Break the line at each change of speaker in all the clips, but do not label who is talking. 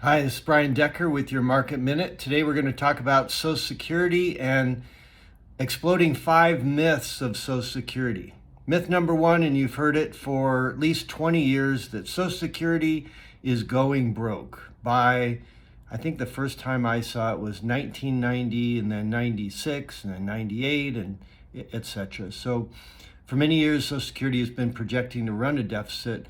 Hi, this is Brian Decker with your Market Minute. Today we're going to talk about Social Security and exploding 5 myths of Social Security. Myth number one, and you've heard it for at least 20 years, that Social Security is going broke. I think the first time I saw it was 1990, and then 96, and then 98, and etc. So for many years, Social Security has been projecting to run a deficit.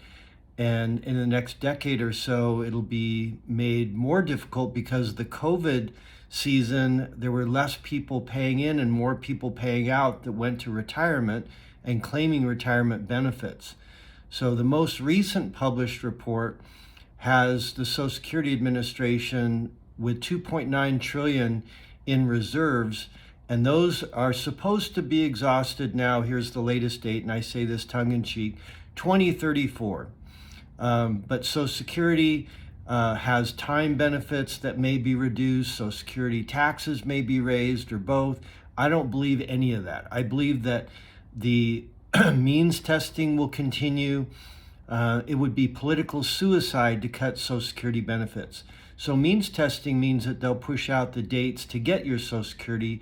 And in the next decade or so, it'll be made more difficult because the COVID season, there were less people paying in and more people paying out that went to retirement and claiming retirement benefits. So the most recent published report has the Social Security Administration with 2.9 trillion in reserves, and those are supposed to be exhausted now. Here's the latest date, and I say this tongue in cheek, 2034. But Social Security has time benefits that may be reduced, Social Security taxes may be raised, or both. I don't believe any of that. I believe that the means testing will continue. It would be political suicide to cut Social Security benefits. So means testing means that they'll push out the dates to get your Social Security.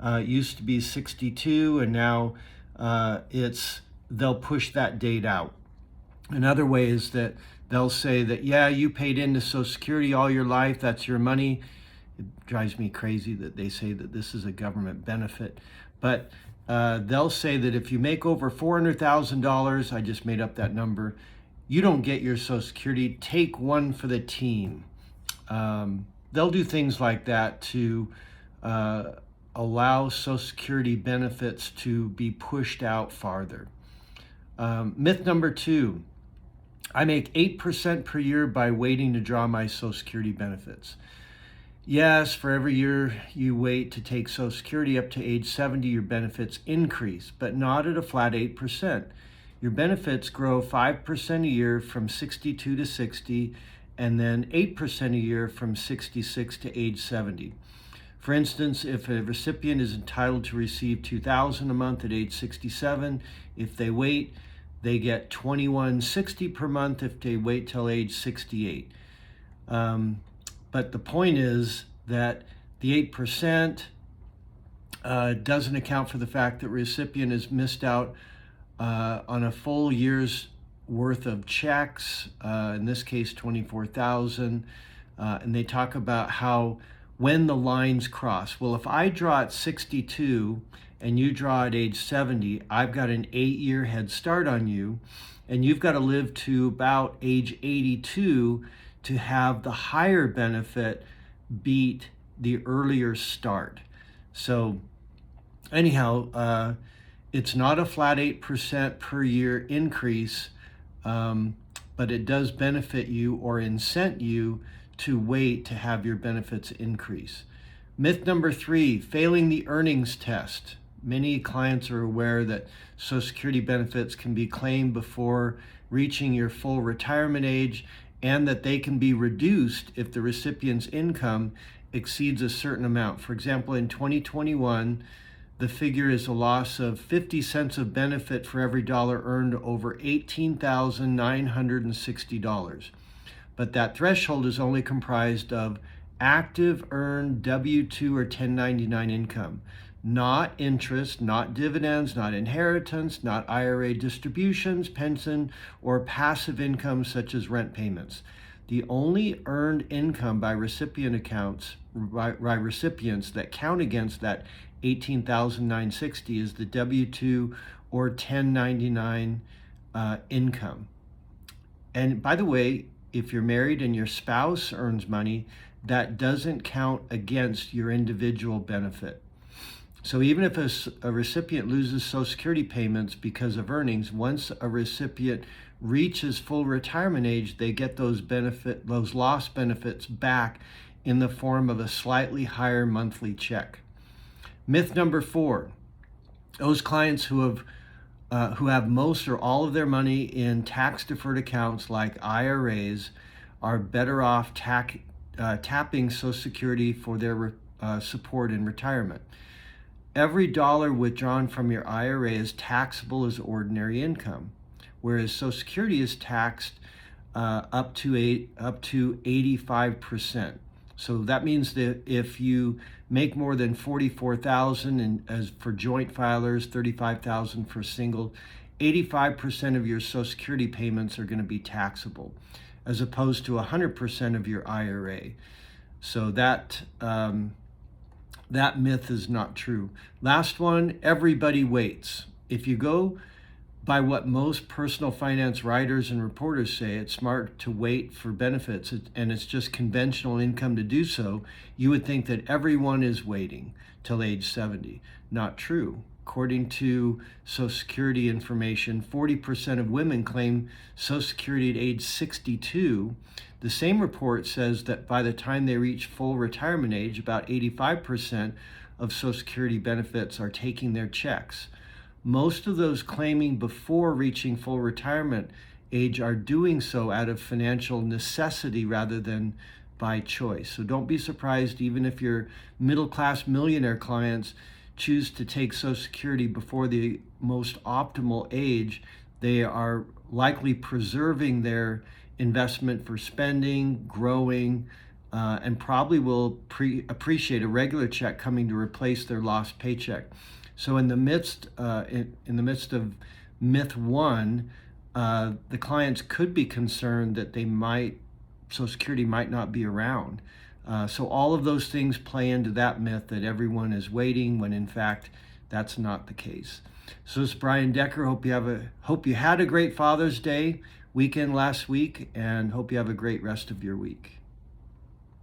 It used to be 62, and now they'll push that date out. Another way is that they'll say that, yeah, you paid into Social Security all your life, that's your money. It drives me crazy that they say that this is a government benefit. But they'll say that if you make over $400,000, I just made up that number, you don't get your Social Security, take one for the team. They'll do things like that to allow Social Security benefits to be pushed out farther. Myth number two, I make 8% per year by waiting to draw my Social Security benefits. Yes, for every year you wait to take Social Security up to age 70, your benefits increase, but not at a flat 8%. Your benefits grow 5% a year from 62 to 60, and then 8% a year from 66 to age 70. For instance, if a recipient is entitled to receive $2,000 a month at age 67, if they wait, they get $21.60 per month if they wait till age 68. But the point is that the 8% doesn't account for the fact that the recipient has missed out on a full year's worth of checks, in this case 24,000, and they talk about how when the lines cross. Well, if I draw at 62 and you draw at age 70, I've got an 8-year head start on you, and you've got to live to about age 82 to have the higher benefit beat the earlier start. So anyhow, it's not a flat 8% per year increase, but it does benefit you or incent you to wait to have your benefits increase. Myth number three, failing the earnings test. Many clients are aware that Social Security benefits can be claimed before reaching your full retirement age, and that they can be reduced if the recipient's income exceeds a certain amount. For example, in 2021, the figure is a loss of 50 cents of benefit for every dollar earned over $18,960. But that threshold is only comprised of active earned W-2 or 1099 income, not interest, not dividends, not inheritance, not IRA distributions, pension, or passive income such as rent payments. The only earned income by recipients that count against that 18,960 is the W-2 or 1099 income. And by the way, if you're married and your spouse earns money, that doesn't count against your individual benefit. So even if a recipient loses Social Security payments because of earnings, once a recipient reaches full retirement age, they get those lost benefits back in the form of a slightly higher monthly check. Myth number four, those clients who have most or all of their money in tax-deferred accounts like IRAs are better off tapping Social Security for their support in retirement. Every dollar withdrawn from your IRA is taxable as ordinary income, whereas Social Security is taxed up to 85%. So that means that if you make more than 44,000, and as for joint filers, 35,000 for single, 85% of your Social Security payments are going to be taxable, as opposed to 100% of your IRA. So that myth is not true. Last one, everybody waits. If you go by what most personal finance writers and reporters say, it's smart to wait for benefits, and it's just conventional income to do so, you would think that everyone is waiting till age 70. Not true. According to Social Security information, 40% of women claim Social Security at age 62. The same report says that by the time they reach full retirement age, about 85% of Social Security benefits are taking their checks. Most of those claiming before reaching full retirement age are doing so out of financial necessity rather than by choice. So don't be surprised, even if your middle-class millionaire clients choose to take Social Security before the most optimal age, they are likely preserving their investment for spending, growing, and probably will appreciate a regular check coming to replace their lost paycheck. So in the midst of myth one, the clients could be concerned that Social Security might not be around. So all of those things play into that myth that everyone is waiting, when in fact that's not the case. So it's Brian Decker. Hope you had a great Father's Day weekend last week, and hope you have a great rest of your week.